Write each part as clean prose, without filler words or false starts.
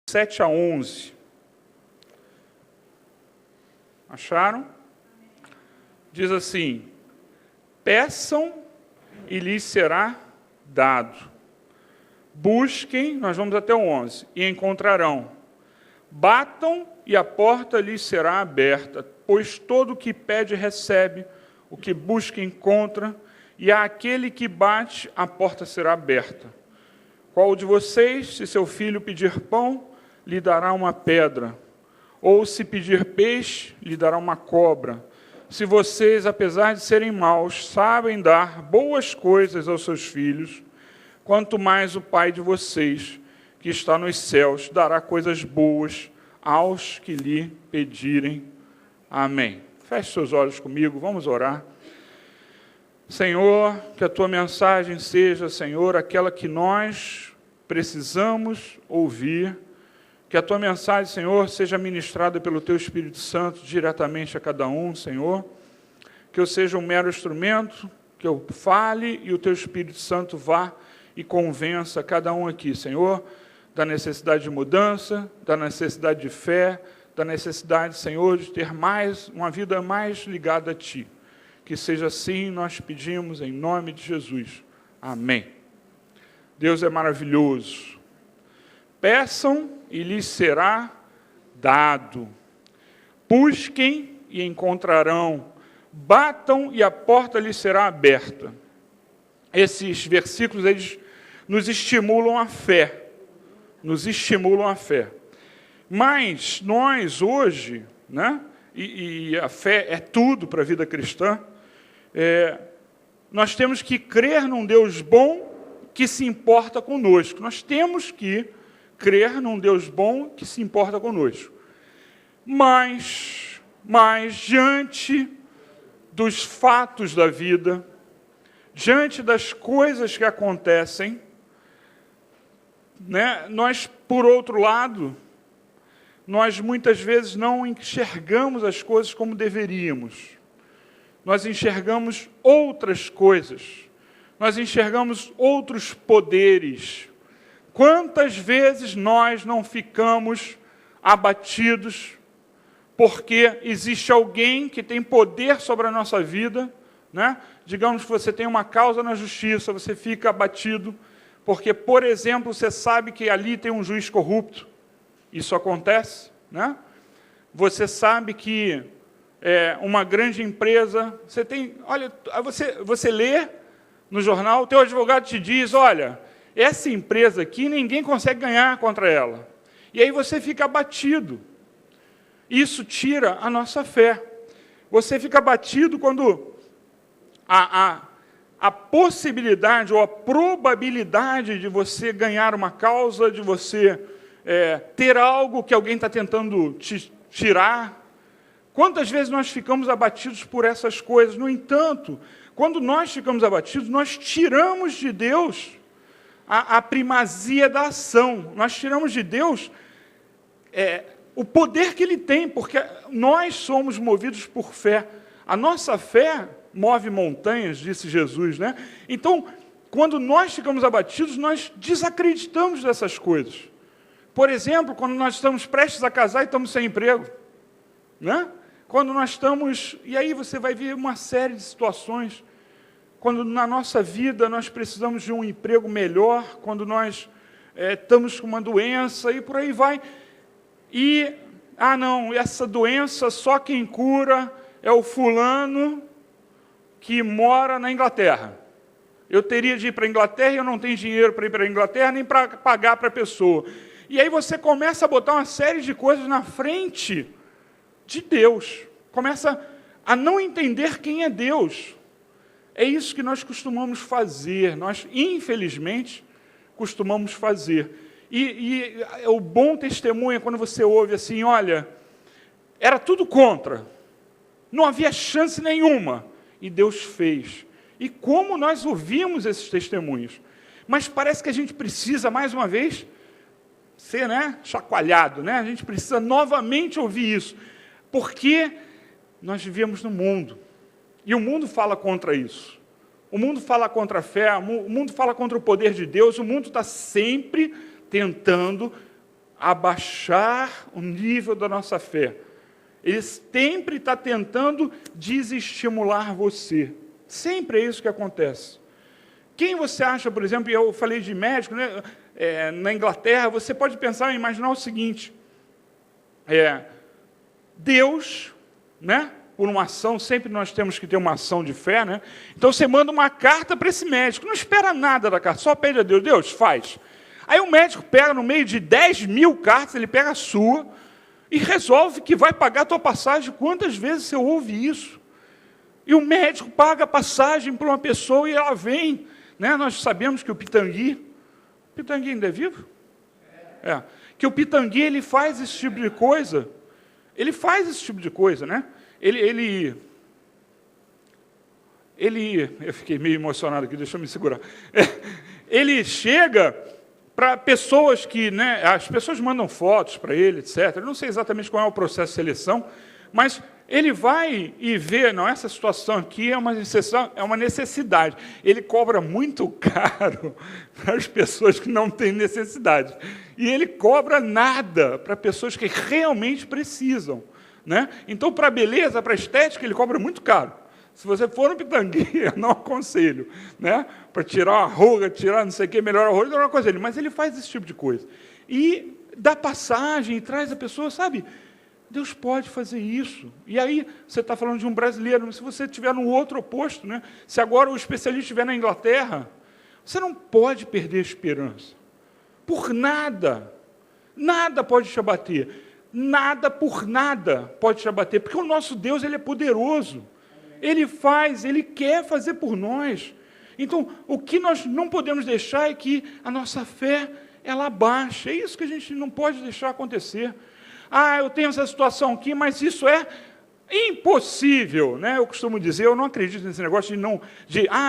7 a 11. Acharam? Diz assim: peçam e lhes será dado. Busquem, nós vamos até o 11, e encontrarão. Batam e a porta lhes será aberta, pois todo o que pede recebe, o que busca encontra, e àquele que bate, a porta será aberta. Qual de vocês, se seu filho pedir pão, lhe dará uma pedra? Ou se pedir peixe, lhe dará uma cobra? Se vocês, apesar de serem maus, sabem dar boas coisas aos seus filhos, quanto mais o Pai de vocês, que está nos céus, dará coisas boas aos que lhe pedirem. Amém. Feche seus olhos comigo, vamos orar. Senhor, que a tua mensagem seja, Senhor, aquela que nós precisamos ouvir. Que a tua mensagem, Senhor, seja ministrada pelo teu Espírito Santo diretamente a cada um, Senhor. Que eu seja um mero instrumento, que eu fale e o teu Espírito Santo vá e convença cada um aqui, Senhor, da necessidade de mudança, da necessidade de fé, da necessidade, Senhor, de ter uma vida mais ligada a Ti. Que seja assim, nós pedimos em nome de Jesus. Amém. Deus é maravilhoso. Peçam e lhes será dado. Busquem e encontrarão. Batam e a porta lhes será aberta. Esses versículos, eles nos estimulam a fé. Nos estimulam a fé. Mas nós hoje, né, e a fé é tudo para a vida cristã, nós temos que crer num Deus bom que se importa conosco. Nós temos que crer num Deus bom que se importa conosco. Mas diante dos fatos da vida, diante das coisas que acontecem, né, nós, por outro lado, nós muitas vezes não enxergamos as coisas como deveríamos. Nós enxergamos outras coisas. Nós enxergamos outros poderes. Quantas vezes nós não ficamos abatidos porque existe alguém que tem poder sobre a nossa vida, né? Digamos que você tem uma causa na justiça, você fica abatido porque, por exemplo, você sabe que ali tem um juiz corrupto. Isso acontece, né? Você sabe que uma grande empresa, você lê no jornal, o teu advogado te diz, olha, essa empresa aqui, ninguém consegue ganhar contra ela. E aí você fica abatido. Isso tira a nossa fé. Você fica abatido quando a possibilidade ou a probabilidade de você ganhar uma causa, de você ter algo que alguém está tentando te tirar. Quantas vezes nós ficamos abatidos por essas coisas? No entanto, quando nós ficamos abatidos, nós tiramos de Deus a primazia da ação. Nós tiramos de Deus o poder que Ele tem, porque nós somos movidos por fé. A nossa fé move montanhas, disse Jesus, né? Então, quando nós ficamos abatidos, nós desacreditamos dessas coisas. Por exemplo, quando nós estamos prestes a casar e estamos sem emprego, né? Quando nós estamos... E aí você vai ver uma série de situações. Quando na nossa vida nós precisamos de um emprego melhor, quando nós estamos com uma doença e por aí vai. E, não, essa doença só quem cura é o fulano que mora na Inglaterra. Eu teria de ir para a Inglaterra e eu não tenho dinheiro para ir para a Inglaterra nem para pagar para a pessoa. E aí você começa a botar uma série de coisas na frente de Deus. Começa a não entender quem é Deus. É isso que nós costumamos fazer. Nós, infelizmente, costumamos fazer. E o bom testemunho é quando você ouve assim, olha, era tudo contra. Não havia chance nenhuma. E Deus fez. E como nós ouvimos esses testemunhos. Mas parece que a gente precisa, mais uma vez, ser, né, chacoalhado, né? A gente precisa novamente ouvir isso. Porque nós vivemos no mundo. E o mundo fala contra isso. O mundo fala contra a fé, o mundo fala contra o poder de Deus, o mundo está sempre tentando abaixar o nível da nossa fé. Ele sempre está tentando desestimular você. Sempre é isso que acontece. Quem você acha, por exemplo, e eu falei de médico, né? Na Inglaterra, você pode pensar e imaginar o seguinte, Deus, né? Por uma ação, sempre nós temos que ter uma ação de fé, né? Então você manda uma carta para esse médico, não espera nada da carta, só pede a Deus, Deus, faz. Aí o médico pega no meio de 10.000 cartas, ele pega a sua e resolve que vai pagar a tua passagem. Quantas vezes você ouve isso? E o médico paga a passagem para uma pessoa e ela vem, né? Nós sabemos que o Pitangui ainda é vivo? Que o Pitangui, ele faz esse tipo de coisa. Ele faz esse tipo de coisa, né? Eu fiquei meio emocionado aqui, deixa eu me segurar. Ele chega para pessoas que, né, as pessoas mandam fotos para ele, etc. Eu não sei exatamente qual é o processo de seleção, mas ele vai e vê, não, essa situação aqui é uma necessidade. Ele cobra muito caro para as pessoas que não têm necessidade. E ele cobra nada para pessoas que realmente precisam. Né? Então, para a beleza, para a estética, ele cobra muito caro. Se você for no Pitangui, eu não aconselho. Né? Para tirar uma ruga, tirar não sei o que, melhor a ruga, eu não aconselho. Mas ele faz esse tipo de coisa. E dá passagem, e traz a pessoa, sabe? Deus pode fazer isso. E aí, você está falando de um brasileiro, mas se você estiver no outro oposto, né? Se agora o especialista estiver na Inglaterra, você não pode perder a esperança. Por nada. Nada pode te abater. Nada por nada pode te abater, porque o nosso Deus, ele é poderoso. Ele faz, ele quer fazer por nós. Então, o que nós não podemos deixar é que a nossa fé, ela baixe. É isso que a gente não pode deixar acontecer. Eu tenho essa situação aqui, mas isso é impossível, né? Eu costumo dizer, eu não acredito nesse negócio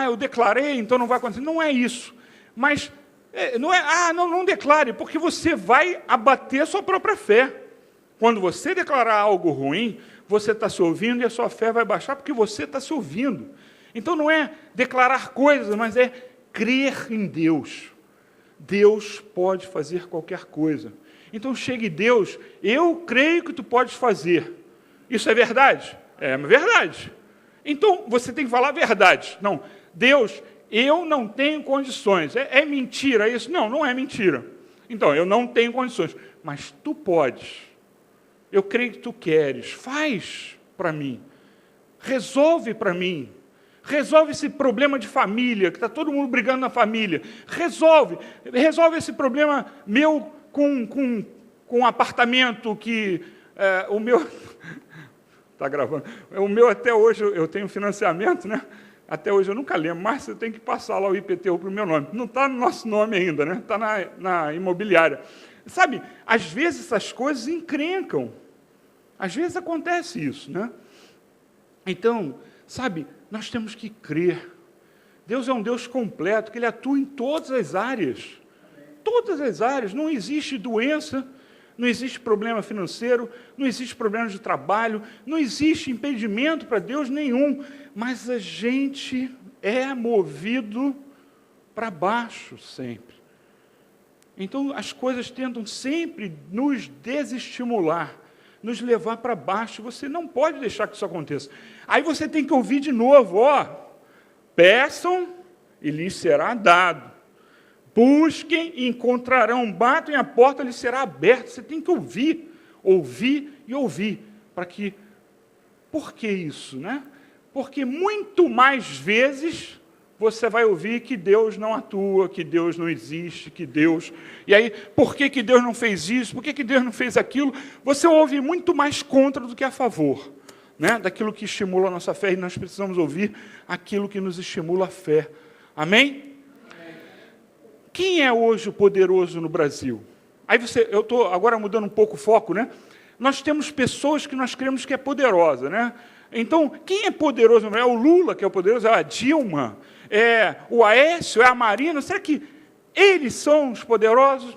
eu declarei, então não vai acontecer. Não é isso. Mas não declare, porque você vai abater a sua própria fé. Quando você declarar algo ruim, você está se ouvindo e a sua fé vai baixar porque você está se ouvindo. Então não é declarar coisas, mas é crer em Deus. Deus pode fazer qualquer coisa. Então chegue Deus, eu creio que tu podes fazer. Isso é verdade? É verdade. Então você tem que falar a verdade. Não, Deus, eu não tenho condições. É mentira isso? Não, não é mentira. Então, eu não tenho condições, mas tu podes. Eu creio que tu queres, faz para mim, resolve para mim, resolve esse problema de família, que está todo mundo brigando na família, resolve esse problema meu com um apartamento que o meu... Está gravando. O meu até hoje, eu tenho financiamento, né? Até hoje eu nunca lembro, mas eu tenho que passar lá o IPTU para o meu nome. Não está no nosso nome ainda, né? Está na imobiliária. Sabe, às vezes essas coisas encrencam. Às vezes acontece isso, né? Então, sabe, nós temos que crer. Deus é um Deus completo, que Ele atua em todas as áreas. Todas as áreas. Não existe doença, não existe problema financeiro, não existe problema de trabalho, não existe impedimento para Deus nenhum. Mas a gente é movido para baixo sempre. Então, as coisas tentam sempre nos desestimular, nos levar para baixo. Você não pode deixar que isso aconteça. Aí você tem que ouvir de novo, peçam e lhes será dado. Busquem e encontrarão, batem a porta, lhes será aberta. Você tem que ouvir e ouvir, para que... Por que isso, né? Porque muito mais vezes você vai ouvir que Deus não atua, que Deus não existe, que Deus... E aí, por que Deus não fez isso? Por que Deus não fez aquilo? Você ouve muito mais contra do que a favor, né? Daquilo que estimula a nossa fé, e nós precisamos ouvir aquilo que nos estimula a fé. Amém? Quem é hoje o poderoso no Brasil? Aí eu estou agora mudando um pouco o foco, né? Nós temos pessoas que nós cremos que é poderosa, né? Então, quem é poderoso? É o Lula que é o poderoso? É a Dilma? É o Aécio? É a Marina? Será que eles são os poderosos?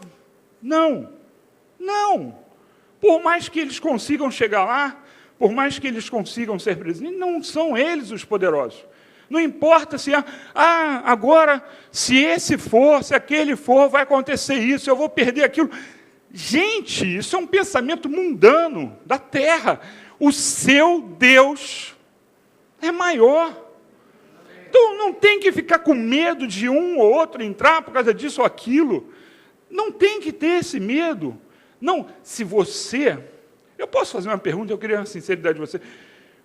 Não. Não. Por mais que eles consigam chegar lá, por mais que eles consigam ser presidentes, não são eles os poderosos. Não importa se agora, se esse for, se aquele for, vai acontecer isso, eu vou perder aquilo. Gente, isso é um pensamento mundano da terra. O seu Deus é maior. Então, não tem que ficar com medo de um ou outro entrar por causa disso ou aquilo. Não tem que ter esse medo. Não, se você... Eu posso fazer uma pergunta, eu queria a sinceridade de você.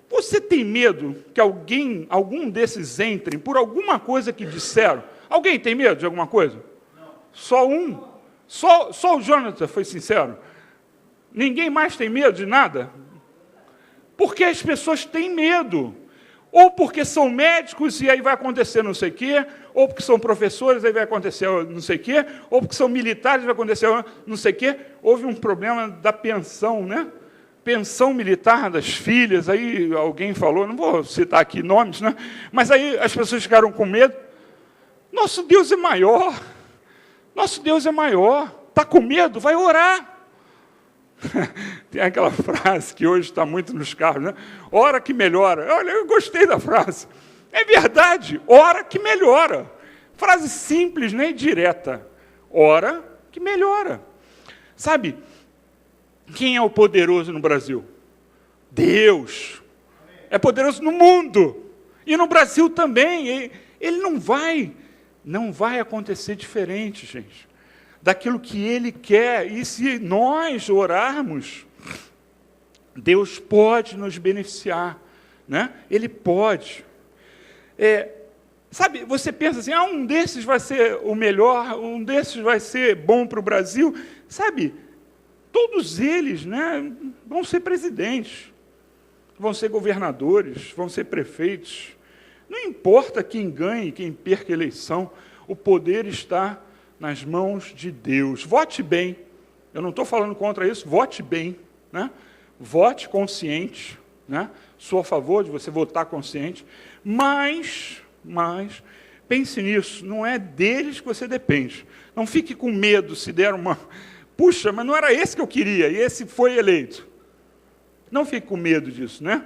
Você tem medo que algum desses entrem por alguma coisa que disseram? Alguém tem medo de alguma coisa? Não. Só um? Só o Jonathan foi sincero? Ninguém mais tem medo de nada? Porque as pessoas têm medo. Ou porque são médicos e aí vai acontecer não sei o quê, ou porque são professores, aí vai acontecer não sei o quê, ou porque são militares, vai acontecer não sei o quê. Houve um problema da pensão, né? Pensão militar das filhas, aí alguém falou, não vou citar aqui nomes, né? Mas aí as pessoas ficaram com medo. Nosso Deus é maior. Nosso Deus é maior. Está com medo? Vai orar. Tem aquela frase que hoje está muito nos carros, né? Ora que melhora. Olha, eu gostei da frase. É verdade, ora que melhora. Frase simples, né? E direta. Ora que melhora. Sabe, quem é o poderoso no Brasil? Deus. É poderoso no mundo. E no Brasil também. Ele não vai acontecer diferente, gente, daquilo que Ele quer. E se nós orarmos, Deus pode nos beneficiar, né? Ele pode. Sabe, você pensa assim, um desses vai ser o melhor, um desses vai ser bom para o Brasil. Sabe, todos eles, né, vão ser presidentes, vão ser governadores, vão ser prefeitos. Não importa quem ganhe, quem perca a eleição, o poder está nas mãos de Deus. Vote bem. Eu não estou falando contra isso, vote bem, né? Vote consciente, né? Sou a favor de você votar consciente, mas pense nisso, não é deles que você depende. Não fique com medo se der uma... Puxa, mas não era esse que eu queria, e esse foi eleito. Não fique com medo disso, né?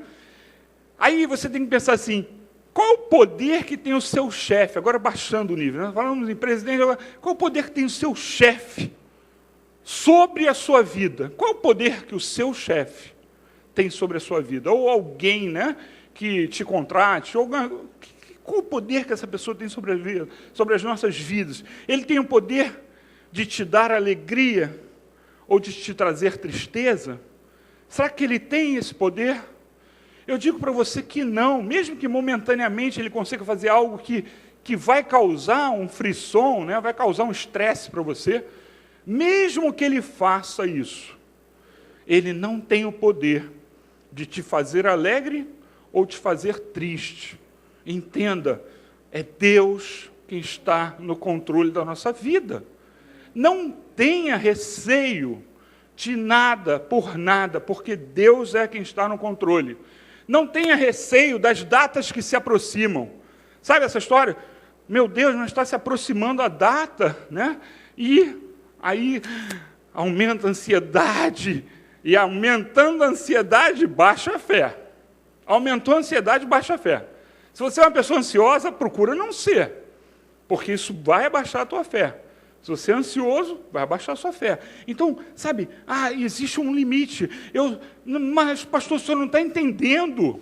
Aí você tem que pensar assim, qual o poder que tem o seu chefe? Agora baixando o nível, né? Falamos em presidente, agora, qual o poder que tem o seu chefe sobre a sua vida? Qual o poder que o seu chefe tem sobre a sua vida? Ou alguém, né, que te contrate, qual o poder que essa pessoa tem sobre a vida, sobre as nossas vidas? Ele tem o poder de te dar alegria ou de te trazer tristeza? Será que ele tem esse poder? Eu digo para você que não, mesmo que momentaneamente ele consiga fazer algo que vai causar um frisson, né, vai causar um estresse para você, mesmo que ele faça isso, ele não tem o poder de te fazer alegre ou te fazer triste. Entenda, é Deus quem está no controle da nossa vida. Não tenha receio de nada, por nada, porque Deus é quem está no controle. Não tenha receio das datas que se aproximam. Sabe essa história? Meu Deus, não está se aproximando a data, né? E aí aumenta a ansiedade, e aumentando a ansiedade, baixa a fé. Aumentou a ansiedade, baixa a fé. Se você é uma pessoa ansiosa, procura não ser, porque isso vai abaixar a tua fé. Se você é ansioso, vai abaixar a sua fé. Então, sabe, existe um limite. Mas, pastor, o senhor não está entendendo.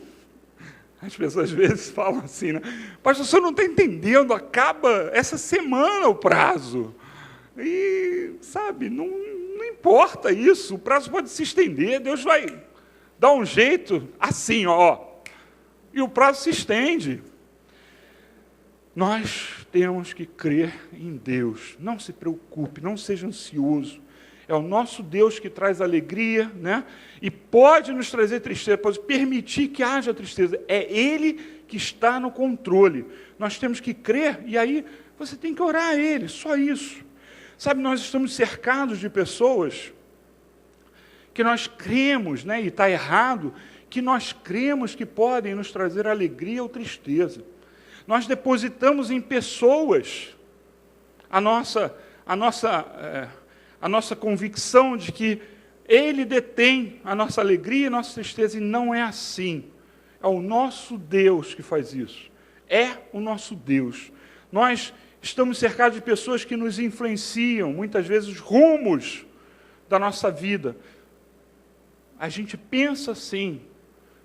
As pessoas às vezes falam assim, né? Pastor, o senhor não está entendendo, acaba essa semana o prazo. E, sabe, não importa isso, o prazo pode se estender, Deus vai dar um jeito assim, e o prazo se estende. Nós temos que crer em Deus. Não se preocupe, não seja ansioso. É o nosso Deus que traz alegria, né? E pode nos trazer tristeza, pode permitir que haja tristeza. É Ele que está no controle. Nós temos que crer, e aí você tem que orar a Ele, só isso. Sabe, nós estamos cercados de pessoas que nós cremos, né? E está errado, que nós cremos que podem nos trazer alegria ou tristeza. Nós depositamos em pessoas a nossa convicção de que Ele detém a nossa alegria e a nossa tristeza, e não é assim. É o nosso Deus que faz isso. É o nosso Deus. Nós estamos cercados de pessoas que nos influenciam, muitas vezes, rumos da nossa vida. A gente pensa assim,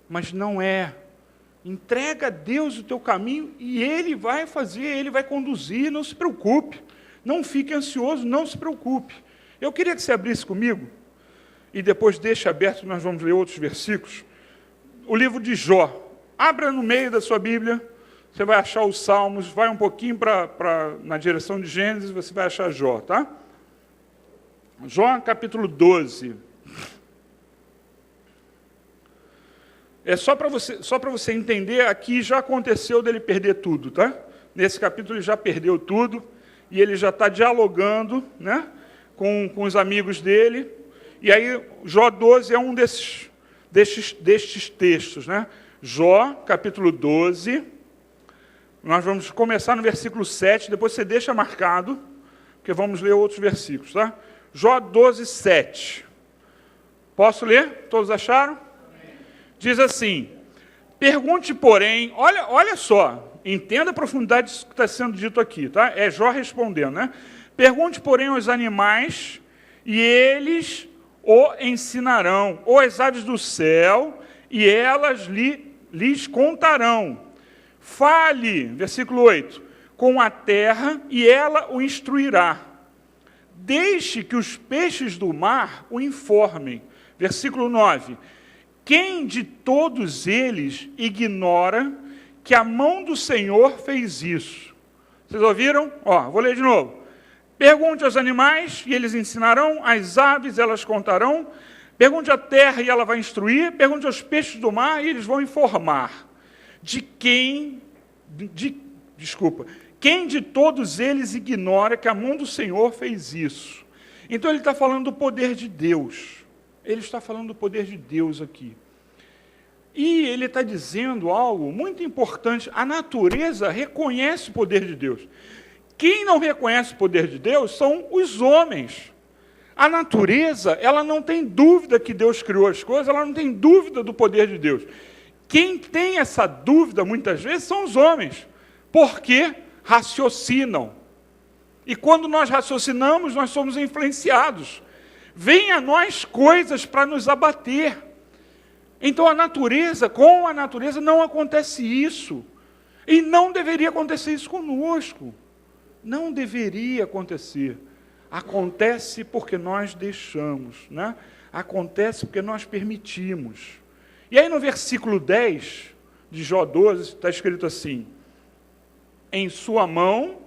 mas não é. Entrega a Deus o teu caminho e Ele vai fazer, Ele vai conduzir, não se preocupe. Não fique ansioso, não se preocupe. Eu queria que você abrisse comigo, e depois deixe aberto, nós vamos ler outros versículos, o livro de Jó. Abra no meio da sua Bíblia, você vai achar os Salmos, vai um pouquinho na direção de Gênesis, você vai achar Jó, tá? Jó, capítulo 12. É só para você entender, aqui já aconteceu dele perder tudo, tá? Nesse capítulo ele já perdeu tudo, e ele já está dialogando, né, com os amigos dele, e aí Jó 12 é um destes textos, né? Jó, capítulo 12, nós vamos começar no versículo 7, depois você deixa marcado, porque vamos ler outros versículos, tá? Jó 12, 7. Posso ler? Todos acharam? Diz assim: pergunte, porém, olha só, entenda a profundidade disso que está sendo dito aqui, tá? É Jó respondendo, né? Pergunte, porém, aos animais, e eles o ensinarão, ou as aves do céu, e elas lhes contarão. Fale, versículo 8, com a terra, e ela o instruirá. Deixe que os peixes do mar o informem. Versículo 9, quem de todos eles ignora que a mão do Senhor fez isso? Vocês ouviram? Vou ler de novo. Pergunte aos animais, e eles ensinarão, às aves, elas contarão. Pergunte à terra, e ela vai instruir. Pergunte aos peixes do mar, e eles vão informar. Quem de todos eles ignora que a mão do Senhor fez isso? Então ele está falando do poder de Deus. Ele está falando do poder de Deus aqui. E ele está dizendo algo muito importante. A natureza reconhece o poder de Deus. Quem não reconhece o poder de Deus são os homens. A natureza, ela não tem dúvida que Deus criou as coisas, ela não tem dúvida do poder de Deus. Quem tem essa dúvida, muitas vezes, são os homens. Porque raciocinam. E quando nós raciocinamos, nós somos influenciados. Vêm a nós coisas para nos abater. Então, com a natureza não acontece isso. E não deveria acontecer isso conosco. Não deveria acontecer. Acontece porque nós deixamos, né? Acontece porque nós permitimos. E aí no versículo 10 de Jó 12, está escrito assim: em sua mão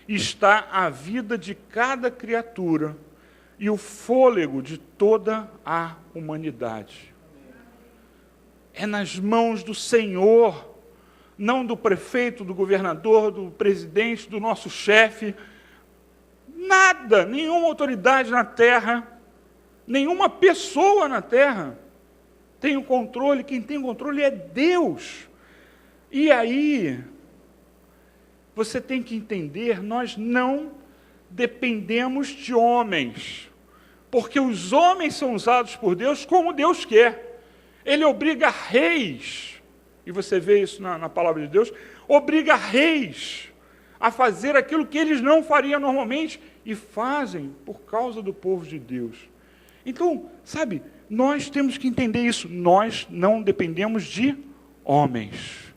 está a vida de cada criatura e o fôlego de toda a humanidade. É nas mãos do Senhor, não do prefeito, do governador, do presidente, do nosso chefe. Nada, nenhuma autoridade na terra, nenhuma pessoa na terra tem o controle. Quem tem o controle é Deus. E aí, você tem que entender, nós não dependemos de homens, porque os homens são usados por Deus como Deus quer. Ele obriga reis, e você vê isso na palavra de Deus, obriga reis a fazer aquilo que eles não fariam normalmente, e fazem por causa do povo de Deus. Então, sabe, nós temos que entender isso. Nós não dependemos de homens.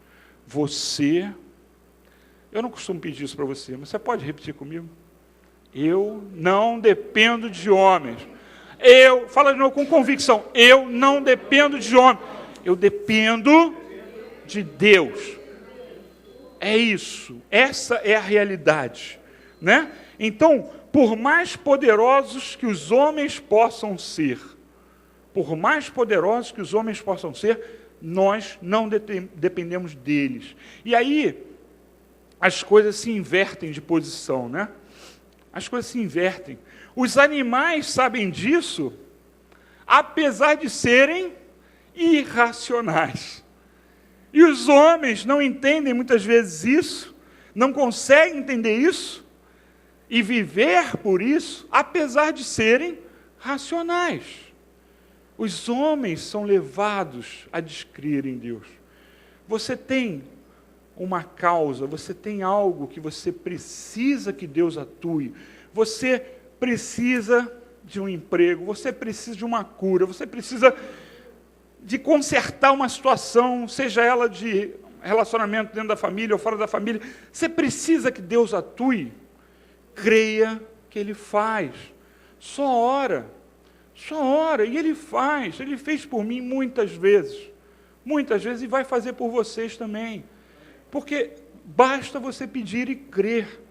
Eu não costumo pedir isso para você, mas você pode repetir comigo? Eu não dependo de homens. Fala de novo com convicção, eu não dependo de homens. Eu dependo de Deus. É isso. Essa é a realidade, né? Então, por mais poderosos que os homens possam ser, nós não dependemos deles. E aí, as coisas se invertem de posição, né? As coisas se invertem. Os animais sabem disso, apesar de serem irracionais. E os homens não entendem muitas vezes isso, não conseguem entender isso, e viver por isso, apesar de serem racionais. Os homens são levados a descrer em Deus. Você tem uma causa, você tem algo que você precisa que Deus atue. Você precisa de um emprego, você precisa de uma cura, você precisa de consertar uma situação, seja ela de relacionamento dentro da família ou fora da família, você precisa que Deus atue, creia que Ele faz. Só ora, e Ele faz. Ele fez por mim muitas vezes, e vai fazer por vocês também, porque basta você pedir e crer.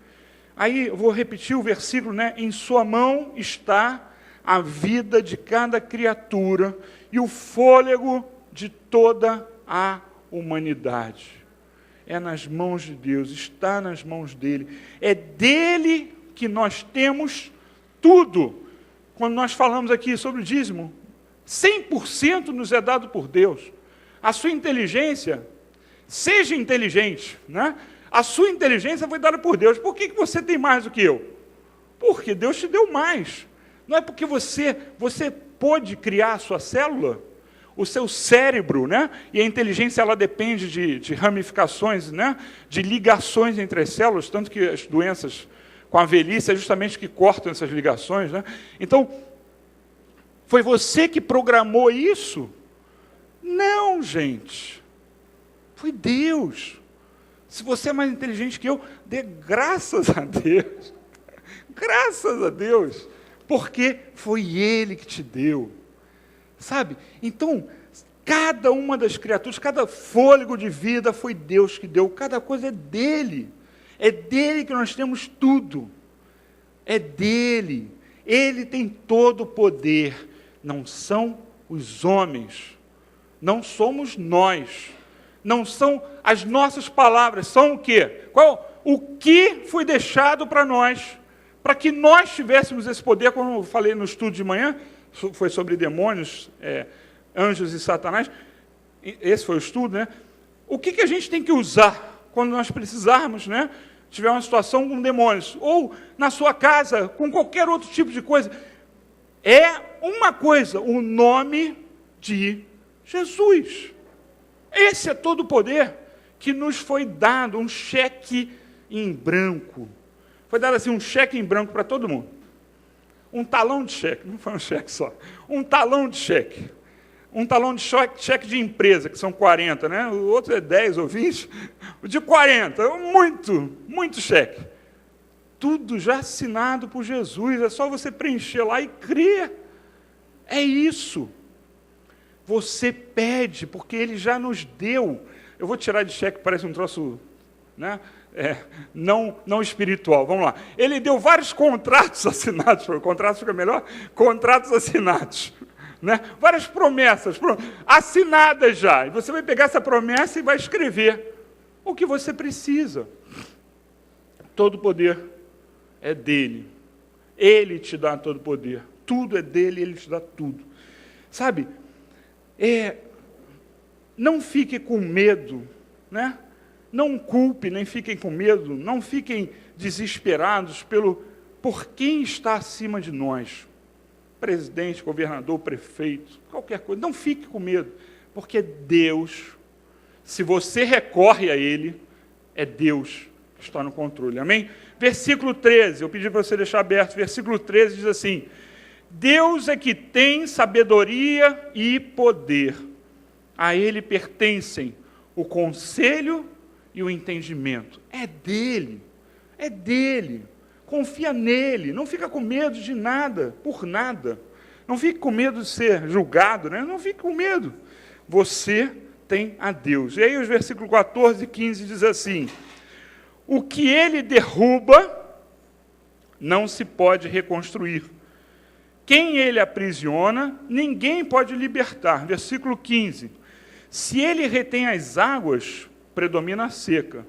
Aí eu vou repetir o versículo, né? Em sua mão está a vida de cada criatura e o fôlego de toda a humanidade. É nas mãos de Deus, está nas mãos dele. É dele que nós temos tudo. Quando nós falamos aqui sobre o dízimo, 100% nos é dado por Deus. A sua inteligência, seja inteligente, né? A sua inteligência foi dada por Deus. Por que você tem mais do que eu? Porque Deus te deu mais. Não é porque você pôde criar a sua célula, o seu cérebro, né? E a inteligência ela depende de ramificações, né? De ligações entre as células, tanto que as doenças com a velhice é justamente que cortam essas ligações, né? Então, foi você que programou isso? Não, gente. Foi Deus. Se você é mais inteligente que eu, dê graças a Deus. Graças a Deus. Porque foi Ele que te deu. Sabe? Então, cada uma das criaturas, cada fôlego de vida foi Deus que deu. Cada coisa é dele. É dele que nós temos tudo. É dele. Ele tem todo o poder. Não são os homens. Não somos nós. Não são as nossas palavras. São o quê? O que foi deixado para nós, para que nós tivéssemos esse poder, como eu falei no estudo de manhã, foi sobre demônios, anjos e Satanás. Esse foi o estudo, né? O que a gente tem que usar quando nós precisarmos, né? Tiver uma situação com demônios, ou na sua casa, com qualquer outro tipo de coisa. É uma coisa, o nome de Jesus. Esse é todo o poder que nos foi dado, um cheque em branco. Foi dado assim um cheque em branco para todo mundo. Um talão de cheque, não foi um cheque só. Um talão de cheque. Um talão de cheque de empresa, que são 40, né? O outro é 10 ou 20. O de 40, muito cheque. Tudo já assinado por Jesus, é só você preencher lá e crer. É isso. Você pede, porque Ele já nos deu. Eu vou tirar de cheque, parece um troço, né? Não espiritual. Vamos lá. Ele deu vários contratos assinados. Contratos fica melhor? Contratos assinados. Né? Várias promessas assinadas já. E você vai pegar essa promessa e vai escrever o que você precisa. Todo poder é dele. Ele te dá todo poder. Tudo é dele, ele te dá tudo. Sabe? Não fique com medo, né? Não culpe, nem fiquem com medo, não fiquem desesperados por quem está acima de nós. Presidente, governador, prefeito, qualquer coisa. Não fique com medo, porque Deus, se você recorre a Ele, é Deus que está no controle. Amém? Versículo 13, eu pedi para você deixar aberto. Versículo 13 diz assim: Deus é que tem sabedoria e poder. A Ele pertencem o conselho e o entendimento. É dele. É dele. Confia nele. Não fica com medo de nada, por nada. Não fique com medo de ser julgado, né? Não fique com medo. Você tem a Deus. E aí os versículos 14 e 15 diz assim: o que ele derruba não se pode reconstruir. Quem ele aprisiona, ninguém pode libertar. Versículo 15. Se ele retém as águas, predomina a seca.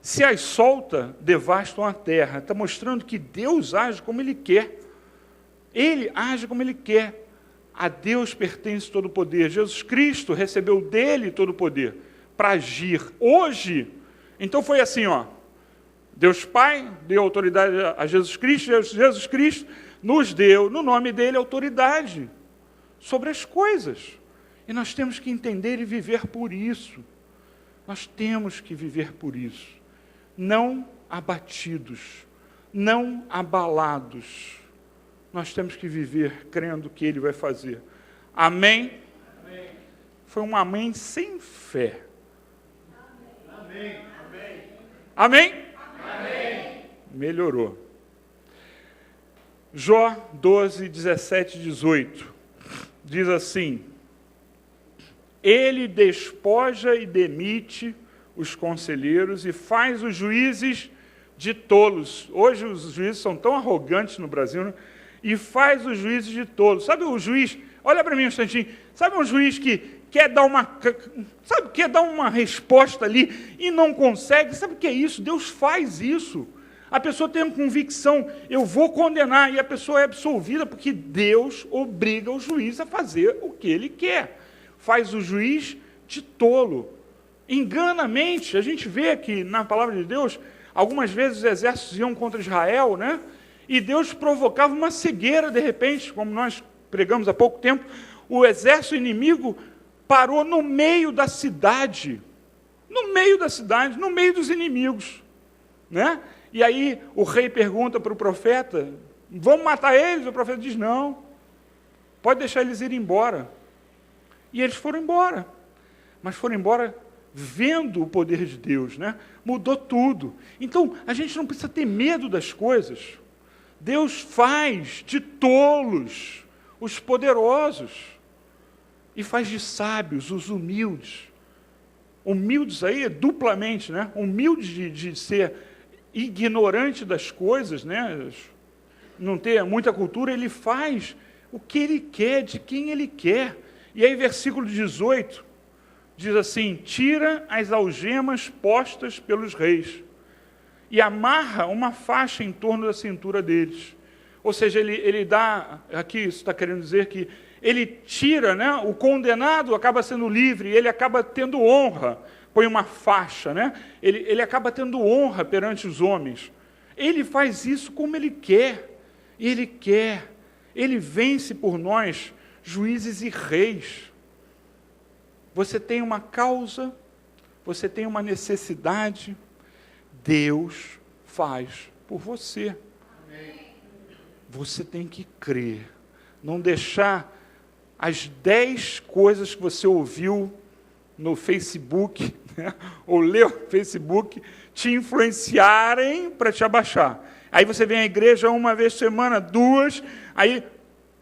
Se as solta, devastam a terra. Está mostrando que Deus age como Ele quer. Ele age como Ele quer. A Deus pertence todo o poder. Jesus Cristo recebeu dele todo o poder para agir. Hoje, então foi assim, ó. Deus Pai deu autoridade a Jesus Cristo. Jesus Cristo nos deu, no nome dele, autoridade sobre as coisas. E nós temos que entender e viver por isso. Nós temos que viver por isso. Não abatidos, não abalados, nós temos que viver crendo que Ele vai fazer. Amém? Amém. Foi um amém sem fé. Amém. Amém? Amém? Melhorou. Jó 12, 17 e 18. Diz assim: Ele despoja e demite os conselheiros e faz os juízes de tolos. Hoje os juízes são tão arrogantes no Brasil, né? E faz os juízes de tolos. Sabe o juiz, olha para mim um instantinho, sabe um juiz que quer dar uma resposta ali e não consegue? Sabe o que é isso? Deus faz isso. A pessoa tem uma convicção, eu vou condenar, e a pessoa é absolvida, porque Deus obriga o juiz a fazer o que ele quer. Faz o juiz de tolo. Engana a mente. A gente vê que na palavra de Deus, algumas vezes os exércitos iam contra Israel, né? E Deus provocava uma cegueira, de repente, como nós pregamos há pouco tempo, o exército inimigo parou no meio da cidade, no meio dos inimigos, né? E aí o rei pergunta para o profeta, vamos matar eles? O profeta diz, não, pode deixar eles irem embora. E eles foram embora, mas foram embora vendo o poder de Deus, né? Mudou tudo. Então, a gente não precisa ter medo das coisas. Deus faz de tolos os poderosos e faz de sábios os humildes. Humildes aí, duplamente, né? Humildes de ser ignorante das coisas, né? Não ter muita cultura, ele faz o que ele quer, de quem ele quer. E aí, versículo 18, diz assim, tira as algemas postas pelos reis e amarra uma faixa em torno da cintura deles. Ou seja, ele dá, aqui isso está querendo dizer que ele tira, né, o condenado acaba sendo livre, ele acaba tendo honra, põe uma faixa, né? Ele acaba tendo honra perante os homens. Ele faz isso como ele quer, ele vence por nós, juízes e reis. Você tem uma causa, você tem uma necessidade, Deus faz por você. Amém. Você tem que crer, não deixar as 10 coisas que você ouviu no Facebook, né, ou leu no Facebook, te influenciarem para te abaixar. Aí você vem à igreja uma vez por semana, 2, aí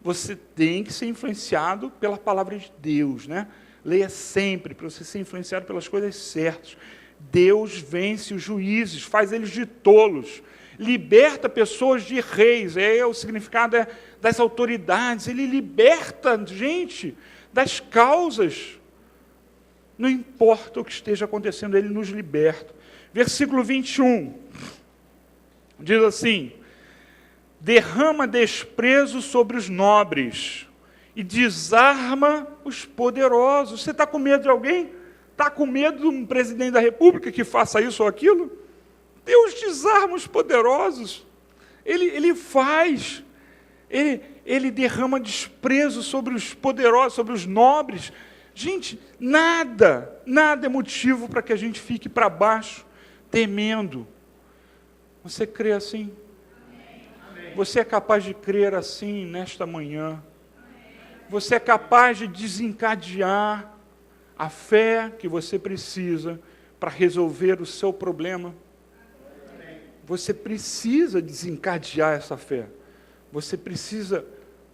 você tem que ser influenciado pela palavra de Deus, né? Leia sempre, para você ser influenciado pelas coisas certas. Deus vence os juízes, faz eles de tolos, liberta pessoas de reis, é o significado das autoridades, ele liberta gente das causas. Não importa o que esteja acontecendo, ele nos liberta. Versículo 21, diz assim, derrama desprezo sobre os nobres e desarma os poderosos. Você está com medo de alguém? Está com medo de um presidente da República que faça isso ou aquilo? Deus desarma os poderosos. Ele faz. Ele derrama desprezo sobre os poderosos, sobre os nobres. Gente, nada é motivo para que a gente fique para baixo, temendo. Você crê assim? Amém. Você é capaz de crer assim nesta manhã? Amém. Você é capaz de desencadear a fé que você precisa para resolver o seu problema? Amém. Você precisa desencadear essa fé. Você precisa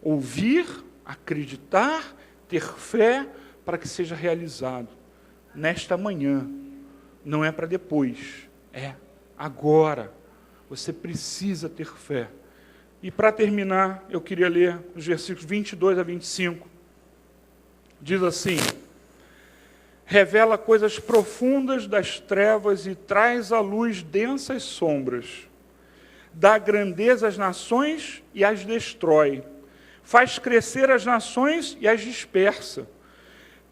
ouvir, acreditar, ter fé para que seja realizado. Nesta manhã. Não é para depois. É agora. Você precisa ter fé. E para terminar, eu queria ler os versículos 22 a 25. Diz assim, revela coisas profundas das trevas e traz à luz densas sombras. Dá grandeza às nações e as destrói. Faz crescer as nações e as dispersa.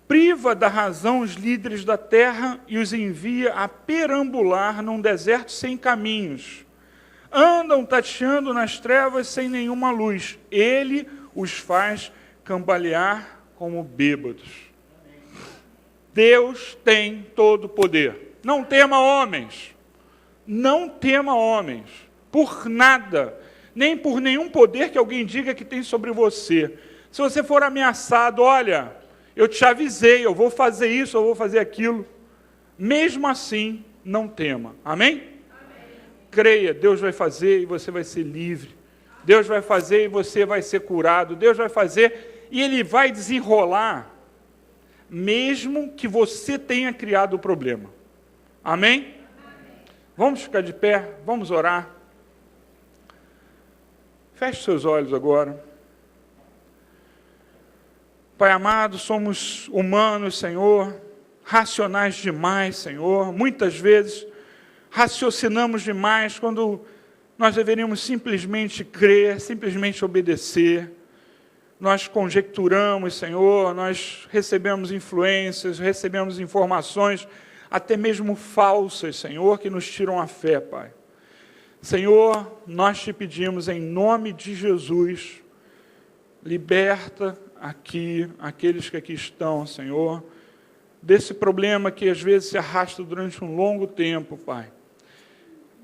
Priva da razão os líderes da terra e os envia a perambular num deserto sem caminhos. Andam tateando nas trevas sem nenhuma luz. Ele os faz cambalear como bêbados. Deus tem todo o poder. Não tema homens. Não tema homens. Por nada. nem por nenhum poder que alguém diga que tem sobre você. Se você for ameaçado, olha, eu te avisei, eu vou fazer isso, eu vou fazer aquilo. Mesmo assim, não tema. Amém? Amém. Creia, Deus vai fazer e você vai ser livre. Deus vai fazer e você vai ser curado. Deus vai fazer e Ele vai desenrolar, mesmo que você tenha criado o problema. Amém? Amém. Vamos ficar de pé, vamos orar. Feche seus olhos agora. Pai amado, somos humanos, Senhor, racionais demais, Senhor. Muitas vezes raciocinamos demais quando nós deveríamos simplesmente crer, simplesmente obedecer. Nós conjecturamos, Senhor, nós recebemos influências, recebemos informações, até mesmo falsas, Senhor, que nos tiram a fé, Pai. Senhor, nós te pedimos em nome de Jesus, liberta aqui aqueles que aqui estão, Senhor, desse problema que às vezes se arrasta durante um longo tempo, Pai.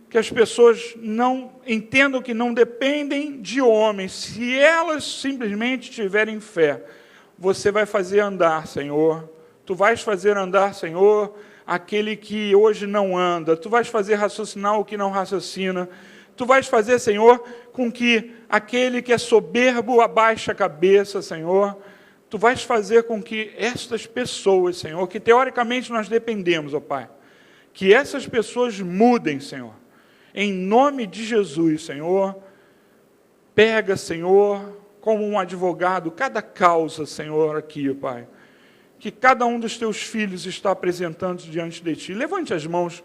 Que as pessoas não entendam que não dependem de homens. Se elas simplesmente tiverem fé, você vai fazer andar, Senhor. Tu vais fazer andar, Senhor, aquele que hoje não anda. Tu vais fazer raciocinar o que não raciocina. Tu vais fazer, Senhor, com que aquele que é soberbo abaixe a cabeça, Senhor. Tu vais fazer com que estas pessoas, Senhor, que teoricamente nós dependemos, ó Pai, que essas pessoas mudem, Senhor. Em nome de Jesus, Senhor, pega, Senhor, como um advogado, cada causa, Senhor, aqui, Pai, que cada um dos teus filhos está apresentando diante de Ti. Levante as mãos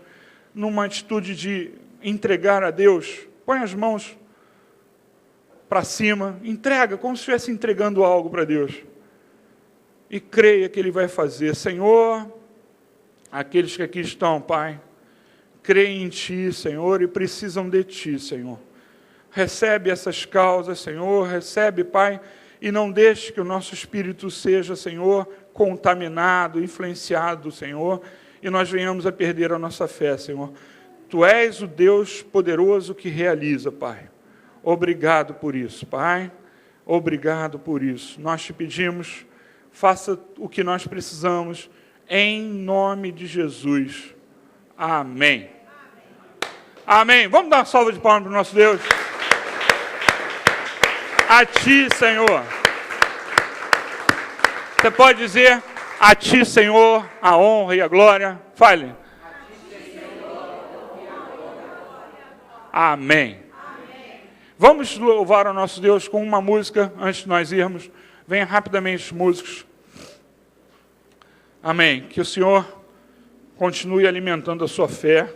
numa atitude de entregar a Deus. Põe as mãos para cima, entrega, como se estivesse entregando algo para Deus. E creia que Ele vai fazer. Senhor, aqueles que aqui estão, Pai, creem em Ti, Senhor, e precisam de Ti, Senhor. Recebe essas causas, Senhor, recebe, Pai, e não deixe que o nosso espírito seja, Senhor, contaminado, influenciado, Senhor, e nós venhamos a perder a nossa fé, Senhor. Tu és o Deus poderoso que realiza, Pai. Obrigado por isso, Pai. Obrigado por isso. Nós te pedimos, faça o que nós precisamos, em nome de Jesus. Amém. Amém. Vamos dar uma salva de palmas para o nosso Deus. A Ti, Senhor. Você pode dizer, a Ti, Senhor, a honra e a glória. Fale. Amém. Vamos louvar o nosso Deus com uma música antes de nós irmos. Venha rapidamente os músicos. Amém. Que o Senhor continue alimentando a sua fé.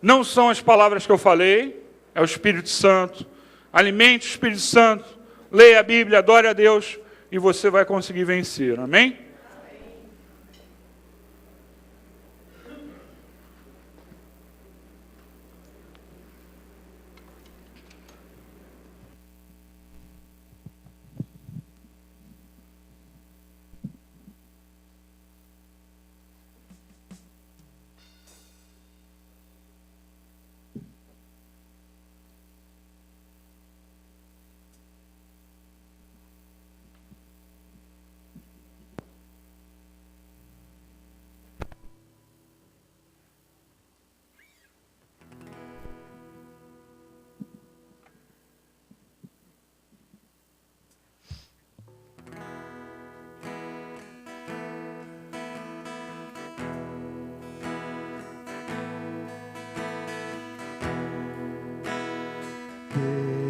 Não são as palavras que eu falei, é o Espírito Santo. Alimente o Espírito Santo, leia a Bíblia, adore a Deus e você vai conseguir vencer. Amém?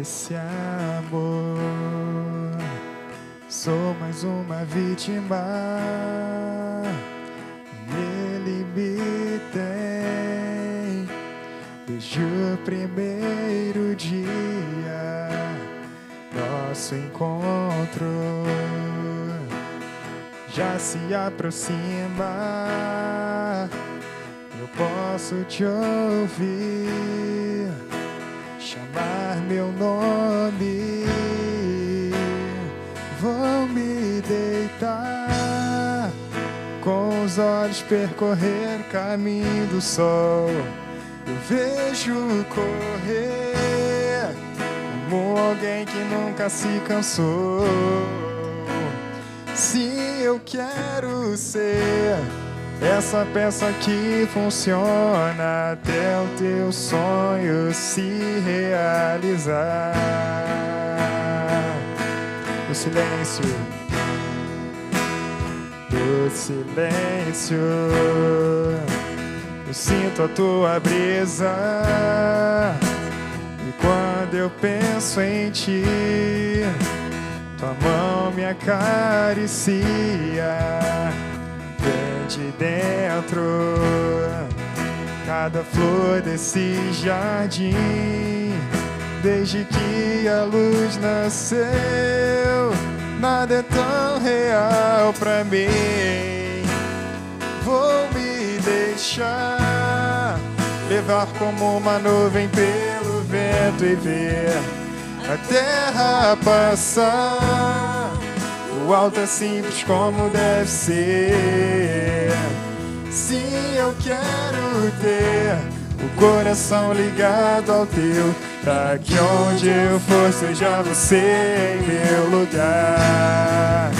Esse amor, sou mais uma vítima, ele me tem desde o primeiro dia, nosso encontro já se aproxima, eu posso te ouvir chamar meu nome, vou me deitar, com os olhos percorrer o caminho do sol, eu vejo correr como alguém que nunca se cansou. Se eu quero ser essa peça que funciona até o teu sonho se realizar. No silêncio, eu sinto a tua brisa. E quando eu penso em ti, tua mão me acaricia. Vem de dentro cada flor desse jardim. Desde que a luz nasceu, nada é tão real pra mim. Vou me deixar levar como uma nuvem pelo vento e ver a terra passar. O alto é simples como deve ser. Se eu quero ter o coração ligado ao teu, pra que onde eu for seja você em meu lugar.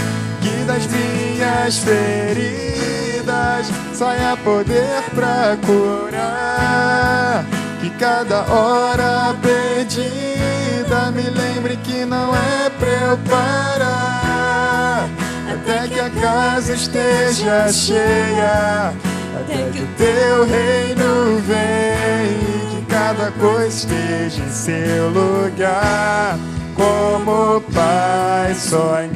Que das minhas feridas saia poder pra curar. Que cada hora perdida me lembre que não é pra eu parar. Até que a casa esteja cheia, até que o teu reino venha. Que cada coisa esteja em seu lugar, como o Pai sonhou.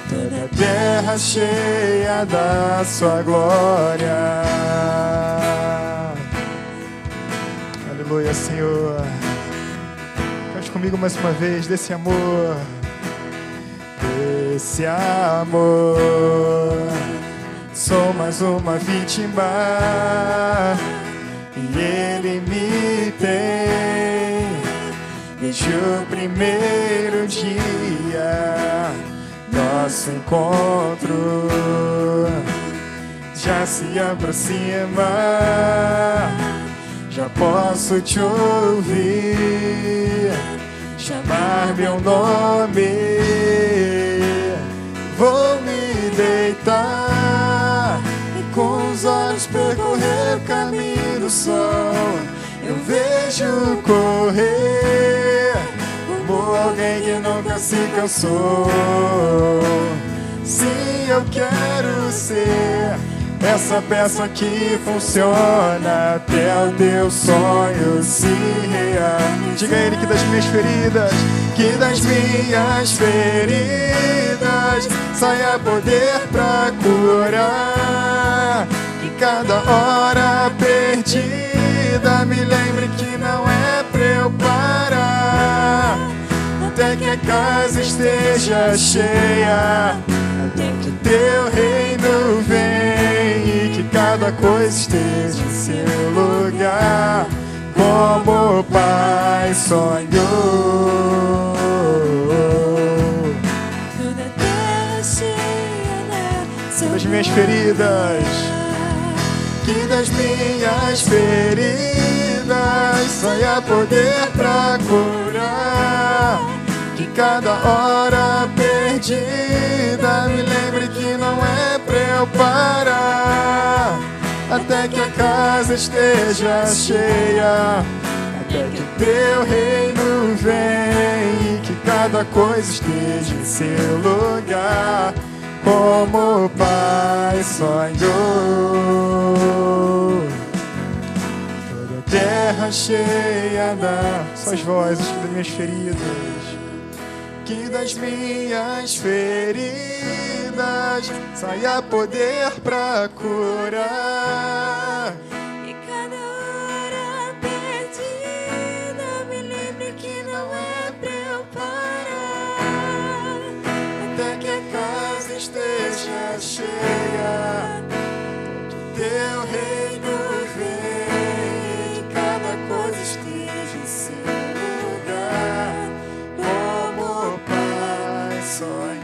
Toda a terra cheia da sua glória. Aleluia, Senhor. Cante comigo mais uma vez desse amor. Desse amor. Sou mais uma vítima e Ele me tem. Desde o primeiro dia, nosso encontro já se aproxima. Já posso te ouvir chamar meu nome. Vou me deitar e com os olhos percorrer o caminho do sol. Eu vejo correr como alguém que nunca se cansou. Se eu quero ser essa peça que funciona até o teu sonho se realizar. Diga a Ele que das minhas feridas, saia poder pra curar. Que cada hora perdida me lembre que não é pra eu parar. Até que a casa esteja cheia, até que o teu reino venha. E que cada coisa esteja em seu lugar, como o Pai sonhou. Das minhas feridas, que das minhas feridas saia poder pra curar. Que cada hora perdida me lembre que não é pra eu parar. Até que a casa esteja cheia, até que o teu reino venha. E que cada coisa esteja em seu lugar, como o Pai sonhou. Toda a terra cheia suas vozes, que das minhas feridas, que das minhas feridas saia poder pra curar. E cada hora perdida me lembre que não é pra eu parar. Até que a casa esteja cheia, que teu reino venha. Que cada coisa esteja em seu lugar, como o Pai sonhou.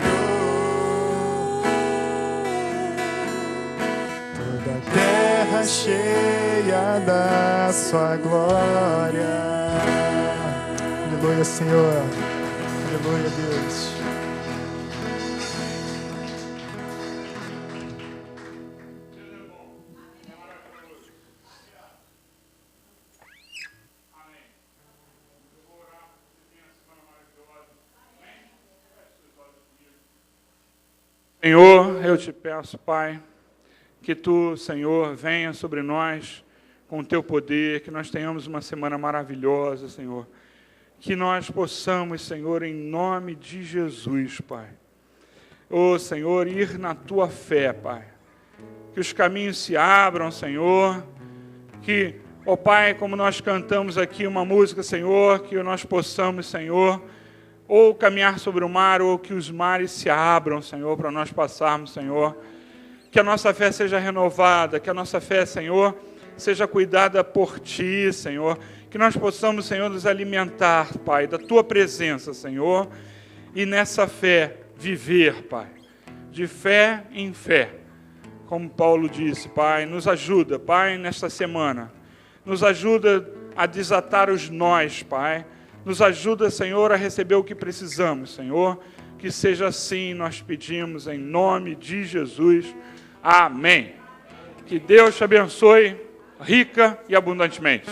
Toda a terra cheia da sua glória. Aleluia, Senhor. Aleluia, Deus. Senhor, eu te peço, Pai, que Tu, Senhor, venha sobre nós com o Teu poder, que nós tenhamos uma semana maravilhosa, Senhor. Que nós possamos, Senhor, em nome de Jesus, Pai. Ô, Senhor, ir na Tua fé, Pai. Que os caminhos se abram, Senhor. Que, ó Pai, como nós cantamos aqui uma música, Senhor, que nós possamos, Senhor, ou caminhar sobre o mar, ou que os mares se abram, Senhor, para nós passarmos, Senhor. Que a nossa fé seja renovada, que a nossa fé, Senhor, seja cuidada por Ti, Senhor. Que nós possamos, Senhor, nos alimentar, Pai, da Tua presença, Senhor. E nessa fé viver, Pai, de fé em fé. Como Paulo disse, Pai, nos ajuda, Pai, nesta semana. Nos ajuda a desatar os nós, Pai. Nos ajuda, Senhor, a receber o que precisamos, Senhor. Que seja assim, nós pedimos, em nome de Jesus. Amém. Que Deus te abençoe rica e abundantemente.